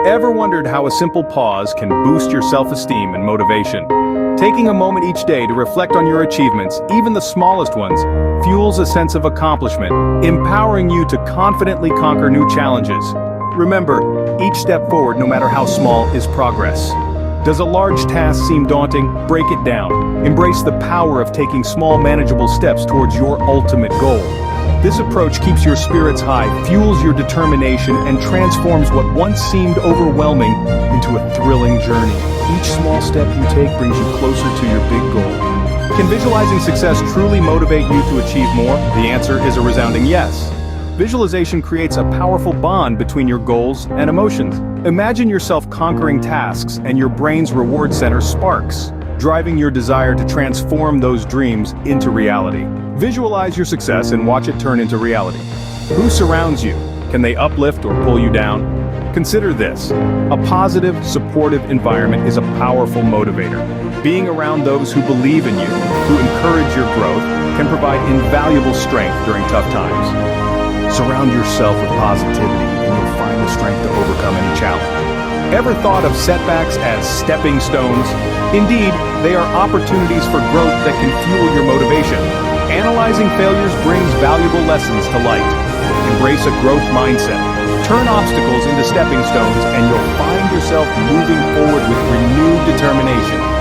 Ever wondered how a simple pause can boost your self-esteem and motivation? Taking a moment each day to reflect on your achievements, even the smallest ones, fuels a sense of accomplishment, empowering you to confidently conquer new challenges. Remember, each step forward, no matter how small, is progress. Does a large task seem daunting? Break it down. Embrace the power of taking small, manageable steps towards your ultimate goal. This approach keeps your spirits high, fuels your determination, and transforms what once seemed overwhelming into a thrilling journey. Each small step you take brings you closer to your big goal. Can visualizing success truly motivate you to achieve more? The answer is a resounding yes. Visualization creates a powerful bond between your goals and emotions. Imagine yourself conquering tasks and your brain's reward center sparks, driving your desire to transform those dreams into reality. Visualize your success and watch it turn into reality. Who surrounds you? Can they uplift or pull you down? Consider this. A positive, supportive environment is a powerful motivator. Being around those who believe in you, who encourage your growth, can provide invaluable strength during tough times. Surround yourself with positivity and you'll find the strength to overcome any challenge. Ever thought of setbacks as stepping stones? Indeed, they are opportunities for growth that can fuel your motivation. Analyzing failures brings valuable lessons to light. Embrace a growth mindset. Turn obstacles into stepping stones and you'll find yourself moving forward with renewed determination.